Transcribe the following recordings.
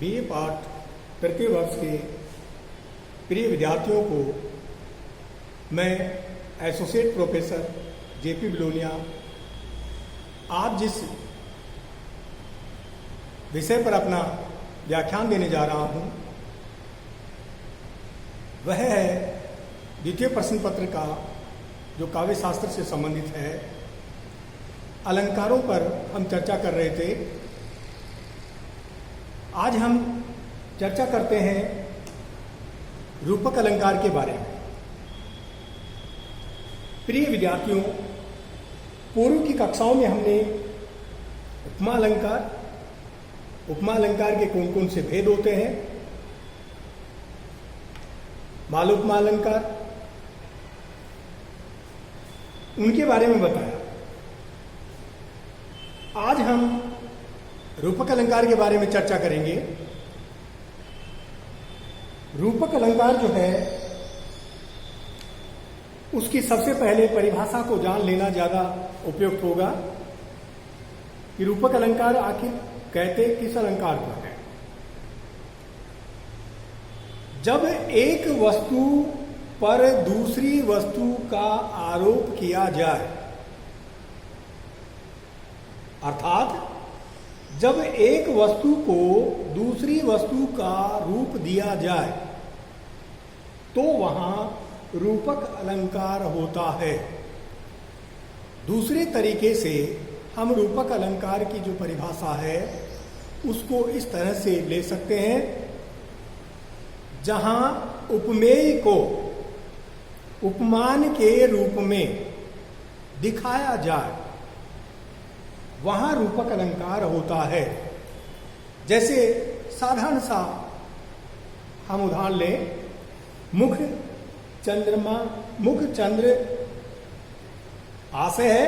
BA पाठ तृतीय वर्ष के प्रिय विद्यार्थियों को मैं एसोसिएट प्रोफेसर जेपी बिलोनिया आज जिस विषय पर अपना व्याख्यान देने जा रहा हूं वह है द्वितीय प्रश्न पत्र का जो काव्य शास्त्र से संबंधित है। अलंकारों पर हम चर्चा कर रहे थे। आज हम चर्चा करते हैं रूपक अलंकार के बारे में। प्रिय विद्यार्थियों, पूर्व की कक्षाओं में हमने उपमा अलंकार के कौन कौन से भेद होते हैं, मालोपमा अलंकार, उनके बारे में बताया। आज हम रूपक अलंकार के बारे में चर्चा करेंगे। रूपक अलंकार जो है उसकी सबसे पहले परिभाषा को जान लेना ज्यादा उपयुक्त होगा कि रूपक अलंकार आखिर कहते किस अलंकार को है। जब एक वस्तु पर दूसरी वस्तु का आरोप किया जाए, अर्थात जब एक वस्तु को दूसरी वस्तु का रूप दिया जाए तो वहां रूपक अलंकार होता है। दूसरे तरीके से हम रूपक अलंकार की जो परिभाषा है उसको इस तरह से ले सकते हैं, जहां उपमेय को उपमान के रूप में दिखाया जाए वहां रूपक अलंकार होता है। जैसे साधारण सा हम उदाहरण लें, मुख चंद्र आशय है,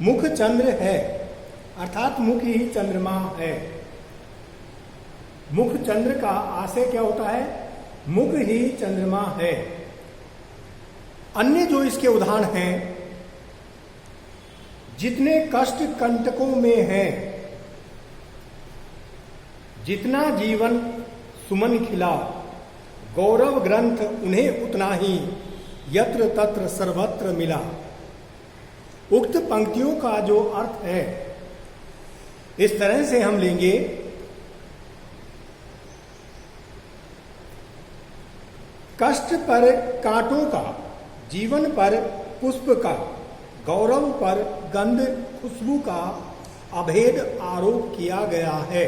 मुख चंद्र है, अर्थात मुख ही चंद्रमा है। मुख चंद्र का आशय क्या होता है? मुख ही चंद्रमा है। अन्य जो इसके उदाहरण हैं, जितने कष्ट कंटकों में है, जितना जीवन सुमन खिला, गौरव ग्रंथ उन्हें उतना ही, यत्र तत्र सर्वत्र मिला। उक्त पंक्तियों का जो अर्थ है इस तरह से हम लेंगे, कष्ट पर कांटों का, जीवन पर पुष्प का, गौरव पर गंध खुशबू का अभेद आरोप किया गया है।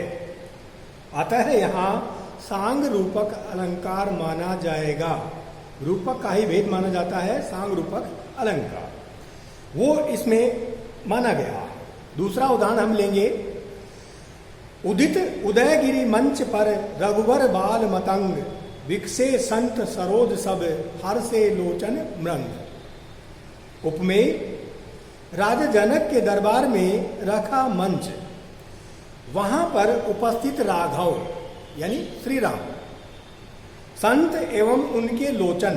अतः यहां सांग रूपक अलंकार माना जाएगा। रूपक का ही भेद माना जाता है, सांग रूपक अलंकार वो इसमें माना गया। दूसरा उदाहरण हम लेंगे, उदित उदयगिरी मंच पर रघुवर बाल मतंग, विकसे संत सरोज सब, हर से लोचन मृंग। उपमेय, राजा जनक के दरबार में रखा मंच, वहां पर उपस्थित राघव यानी श्री राम, संत एवं उनके लोचन,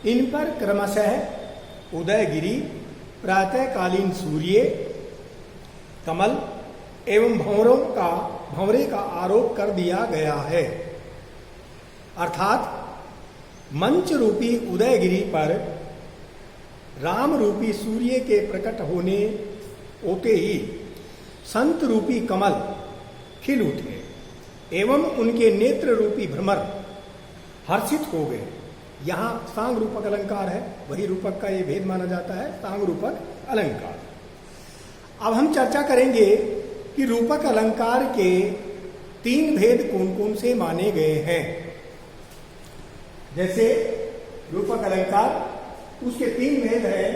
इन पर क्रमशः उदयगिरी, प्रातःकालीन सूर्य, कमल एवं भंवरे का आरोप कर दिया गया है। अर्थात मंच रूपी उदयगिरी पर राम रूपी सूर्य के प्रकट होते ही संत रूपी कमल खिल उठे एवं उनके नेत्र रूपी भ्रमर हर्षित हो गए। यहां सांग रूपक अलंकार है, वही रूपक का ये भेद माना जाता है, सांग रूपक अलंकार। अब हम चर्चा करेंगे कि रूपक अलंकार के तीन भेद कौन कौन से माने गए हैं। जैसे रूपक अलंकार, उसके तीन भेद हैं,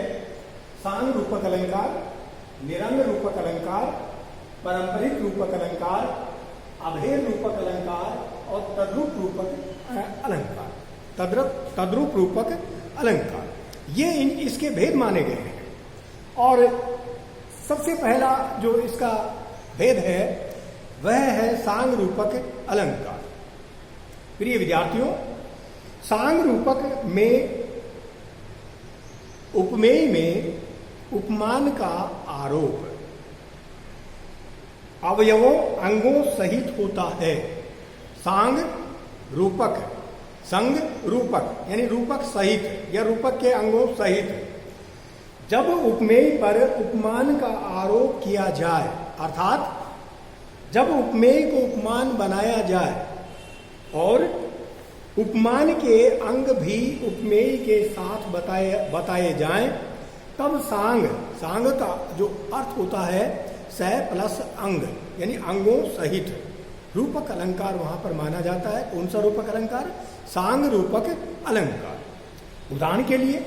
सांग रूपक अलंकार, निरंग रूपक अलंकार, पारंपरिक रूपक अलंकार, अभेद रूपक अलंकार और तद्रूप रूपक अलंकार। तद्रूप रूपक अलंकार, ये इसके भेद माने गए हैं। और सबसे पहला जो इसका भेद है वह है सांग रूपक अलंकार। प्रिय विद्यार्थियों, सांग रूपक में उपमेय में उपमान का आरोप, अवयवों अंगों सहित होता है। सांग रूपक, संग रूपक यानी रूपक सहित या रूपक के अंगों सहित। जब उपमेय पर उपमान का आरोप किया जाए, अर्थात जब उपमेय को उपमान बनाया जाए और उपमान के अंग भी उपमेय के साथ बताए जाएं, तब सांग का जो अर्थ होता है सह प्लस अंग यानी अंगों सहित रूपक अलंकार वहां पर माना जाता है। कौन सा रूपक अलंकार? सांग रूपक अलंकार। उदाहरण के लिए,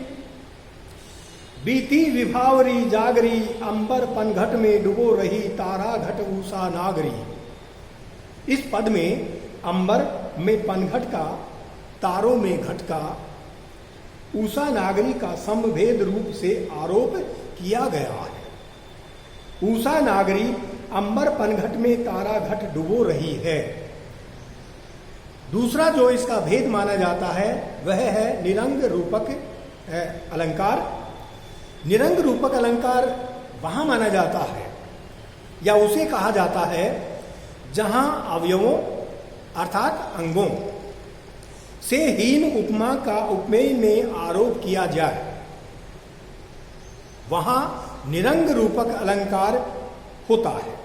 बीती विभावरी जागरी, अंबर पनघट में डुबो रही, तारा घट उषा नागरी। इस पद में अंबर में पनघट का, तारों में घट का, उषा नागरी का समभेद रूप से आरोप किया गया है। उषा नागरी अंबर पनघट में तारा घट डुबो रही है। दूसरा जो इसका भेद माना जाता है वह है निरंग रूपक अलंकार। निरंग रूपक अलंकार वहां माना जाता है या उसे कहा जाता है जहां अवयवों अर्थात अंगों से हीन उपमा का उपमेय में आरोप किया जाए, वहां निरंग रूपक अलंकार होता है।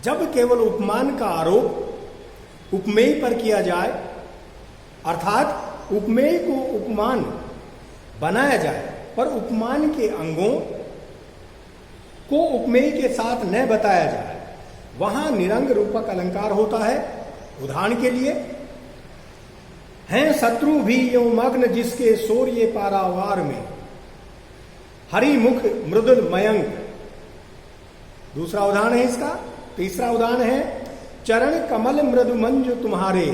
जब केवल उपमान का आरोप उपमेय पर किया जाए, अर्थात उपमेय को उपमान बनाया जाए पर उपमान के अंगों को उपमेय के साथ न बताया जाए, वहां निरंग रूपक अलंकार होता है। उदाहरण के लिए, हैं शत्रु भी यो मग्न जिसके शौर्य पारावार में, हरि मुख मृदुल मयंक। दूसरा उदाहरण है इसका। तीसरा उदाहरण है चरण कमल मृदु मंजु तुम्हारे।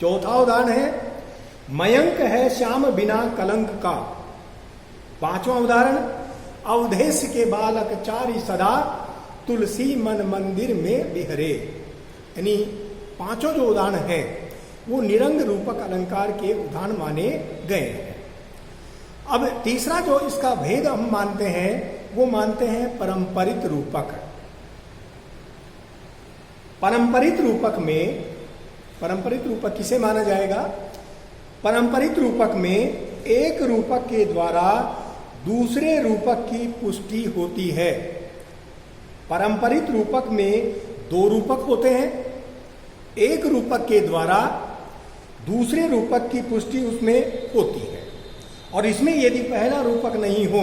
चौथा उदाहरण है मयंक है श्याम बिना कलंक का। पांचवा उदाहरण, अवधेश के बालक चारि सदा, तुलसी मन मंदिर में बिहरे। यानी पांचों जो उदाहरण हैं वो निरंग रूपक अलंकार के उदाहरण माने गए हैं। अब तीसरा जो इसका भेद हम मानते हैं वो मानते हैं परंपरित रूपक। परंपरित रूपक किसे माना जाएगा? परंपरित रूपक में एक रूपक के द्वारा दूसरे रूपक की पुष्टि होती है। पारंपरिक रूपक में दो रूपक होते हैं, एक रूपक के द्वारा दूसरे रूपक की पुष्टि उसमें होती है, और इसमें यदि पहला रूपक नहीं हो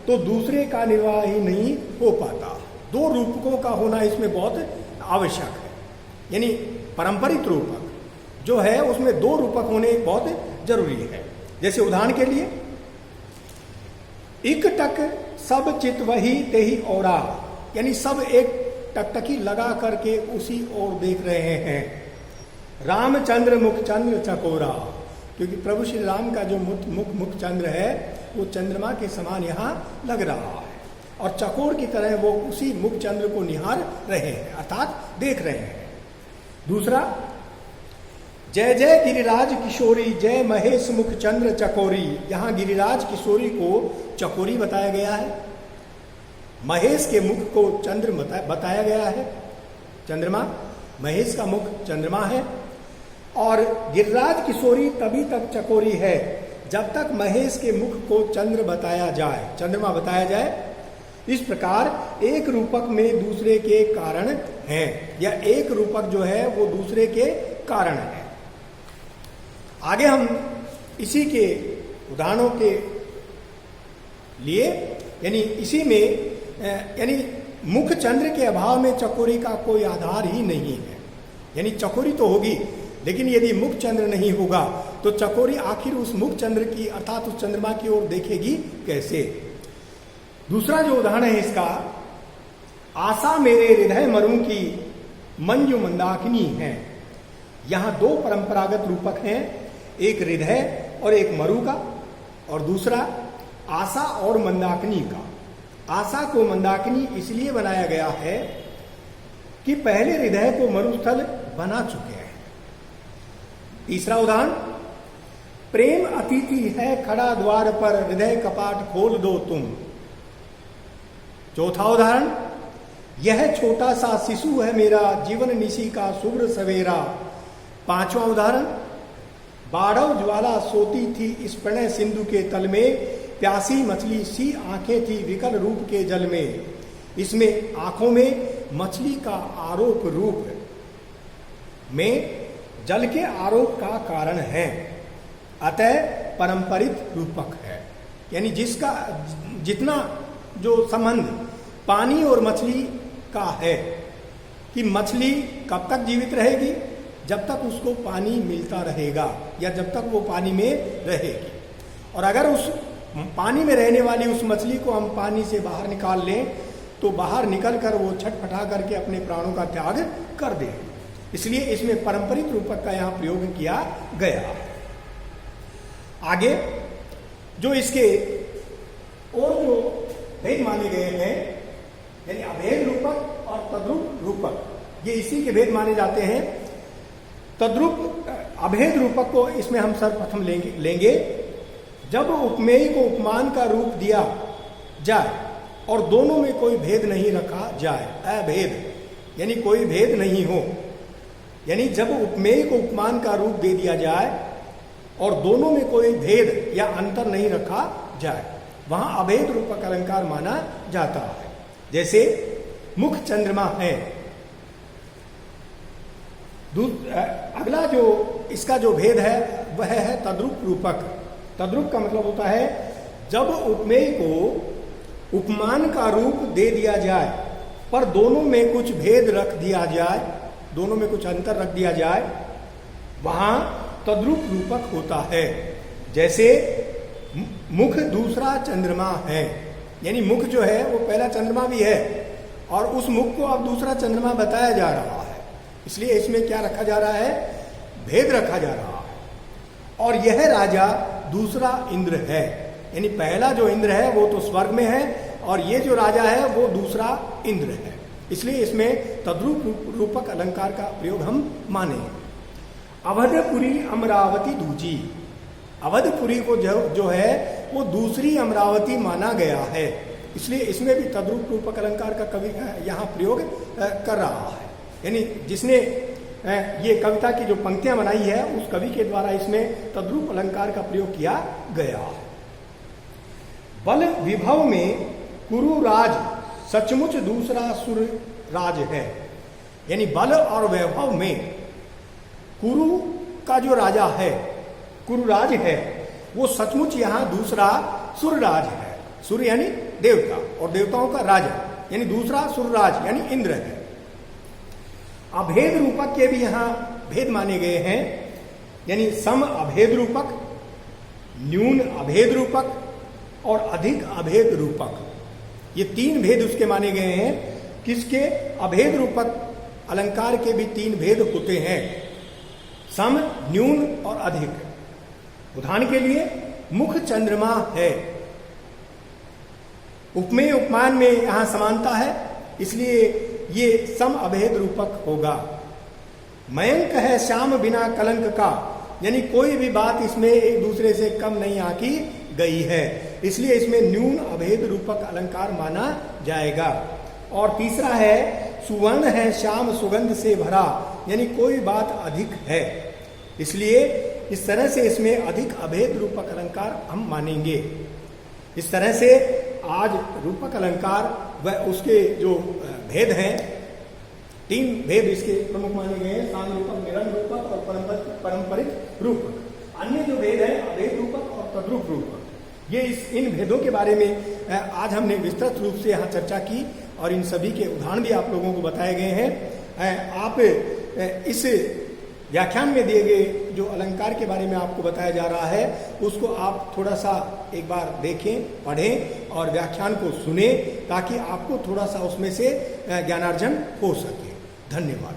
तो दूसरे का निर्वाह ही नहीं हो पाता। दो रूपकों का होना इसमें बहुत आवश्यक है। यानी पारंपरिक रूपक जो है उसमें दो रूपक होने बहुत जरूरी है। जैसे उदाहरण के लिए, इक टक सब चित वही तेही औरा, यानी सब एक टकटकी लगा करके उसी ओर देख रहे हैं। रामचंद्र मुख चंद्र चकोरा, क्योंकि प्रभु श्री राम का जो मुख चंद्र है वो चंद्रमा के समान यहाँ लग रहा है, और चकोर की तरह वो उसी मुख चंद्र को निहार रहे हैं, अर्थात देख रहे हैं। दूसरा, जय जय गिरिराज किशोरी, जय महेश मुख चंद्र चकोरी। यहाँ गिरिराज किशोरी को चकोरी बताया गया है, महेश के मुख को चंद्र बताया गया है। चंद्रमा, महेश का मुख चंद्रमा है, और गिरिराज किशोरी तभी तक चकोरी है जब तक महेश के मुख को चंद्र बताया जाए, चंद्रमा बताया जाए। इस प्रकार एक रूपक में दूसरे के कारण हैं, या एक रूपक जो है वो दूसरे के कारण है। आगे हम इसी के उदाहरणों के लिए, यानी इसी में, यानी मुख चंद्र के अभाव में चकोरी का कोई आधार ही नहीं है। यानी चकोरी तो होगी, लेकिन यदि मुख चंद्र नहीं होगा तो चकोरी आखिर उस मुख चंद्र की अर्थात उस चंद्रमा की ओर देखेगी कैसे। दूसरा जो उदाहरण है इसका, आशा मेरे हृदय मरु की मंजू मंदाकिनी है। यहाँ दो परंपरागत रूपक हैं, एक हृदय और एक मरु का, और दूसरा आशा और मंदाकिनी का। आशा को मंदाकिनी इसलिए बनाया गया है कि पहले हृदय को मरुस्थल बना चुके हैं। तीसरा उदाहरण, प्रेम अतिथि है खड़ा द्वार पर, हृदय कपाट खोल दो तुम। चौथा उदाहरण, यह छोटा सा शिशु है मेरा, जीवन निशी का शुभ्र सवेरा। पांचवा उदाहरण, बाढ़व ज्वाला सोती थी इस प्रणय सिंधु के तल में, प्यासी मछली सी आंखें थी विकल रूप के जल में। इसमें आंखों में मछली का आरोप रूप में जल के आरोप का कारण है, अतः परंपरित रूपक है। यानी जिसका जितना जो संबंध पानी और मछली का है कि मछली कब तक जीवित रहेगी, जब तक उसको पानी मिलता रहेगा या जब तक वो पानी में रहेगी। और अगर उस पानी में रहने वाली उस मछली को हम पानी से बाहर निकाल लें तो बाहर निकल कर वो छटपटा करके अपने प्राणों का त्याग कर दे। इसलिए इसमें पारंपरिक रूपक का यहाँ प्रयोग किया गया। आगे जो इसके और जो भेद माने गए हैं, यानी अभेद रूपक और तद्रूप रूपक, ये इसी के भेद माने जाते हैं। तद्रूप अभेद रूपक को इसमें हम सर्वप्रथम लेंगे जब उपमेय को उपमान का रूप दिया जाए और दोनों में कोई भेद नहीं रखा जाए। अभेद यानी कोई भेद नहीं हो, यानी जब उपमेय को उपमान का रूप दे दिया जाए और दोनों में कोई भेद या अंतर नहीं रखा जाए, वहां अभेद रूपक अलंकार माना जाता है। जैसे मुख चंद्रमा है। अगला जो इसका जो भेद है वह है तद्रूप रूपक। तद्रूप का मतलब होता है जब उपमेय को उपमान का रूप दे दिया जाए पर दोनों में कुछ भेद रख दिया जाए, दोनों में कुछ अंतर रख दिया जाए, वहां तद्रूप रूपक होता है। जैसे मुख दूसरा चंद्रमा है, यानी मुख जो है वो पहला चंद्रमा भी है और उस मुख को अब दूसरा चंद्रमा बताया जा रहा है, इसलिए इसमें क्या रखा जा रहा है, भेद रखा जा रहा है। और यह राजा दूसरा इंद्र है, यानी पहला जो इंद्र है वो तो स्वर्ग में है और ये जो राजा है वो दूसरा इंद्र है, इसलिए इसमें तद्रूप रूपक अलंकार का प्रयोग हम माने। अवधपुरी अमरावती दूजी, अवधपुरी को जो है वो दूसरी अमरावती माना गया है, इसलिए इसमें भी तद्रूप रूपक अलंकार का कवि यहाँ प्रयोग कर रहा है। यानी जिसने ये कविता की जो पंक्तियां बनाई है उस कवि के द्वारा इसमें तद्रूप अलंकार का प्रयोग किया गया। बल विभव में कुरुराज सचमुच दूसरा सुर राज है, यानी बल और वैभव में कुरु का जो राजा है, कुरुराज है, वो सचमुच यहाँ दूसरा सुरराज है। सुर यानी देवता और देवताओं का राजा, यानी दूसरा सुरराज यानी इंद्र है। अभेद रूपक के भी यहाँ भेद माने गए हैं, यानी सम अभेद रूपक, न्यून अभेद रूपक और अधिक अभेद रूपक, ये तीन भेद उसके माने गए हैं। किसके? अभेद रूपक अलंकार के भी तीन भेद होते हैं, सम, न्यून और अधिक। उदाहरण के लिए मुख चंद्रमा है, उपमेय उपमान में यहां समानता है, इसलिए ये सम अभेद रूपक होगा। मयंक है श्याम बिना कलंक का, यानी कोई भी बात इसमें एक दूसरे से कम नहीं आकी गई है, इसलिए इसमें न्यून अभेद रूपक अलंकार माना जाएगा। और तीसरा है सुवर्ण है श्याम सुगंध से भरा, यानी कोई बात अधिक है, इसलिए इस तरह से इसमें अधिक अभेद रूपक अलंकार हम मानेंगे। इस तरह से आज रूपक अलंकार व उसके जो भेद हैं, तीन भेद इसके प्रमुख माने गए हैं, सांग रूपक, निरंग रूपक और पारंपरिक रूपक। अन्य जो भेद है अभेद रूपक और तद्रूप रूपक, ये इन भेदों के बारे में आज हमने विस्तृत रूप से यहाँ चर्चा की और इन सभी के उदाहरण भी आप लोगों को बताए गए हैं। आप इस व्याख्यान में दिए गए जो अलंकार के बारे में आपको बताया जा रहा है उसको आप थोड़ा सा एक बार देखें, पढ़ें और व्याख्यान को सुने, ताकि आपको थोड़ा सा उसमें से ज्ञानार्जन हो सके। धन्यवाद।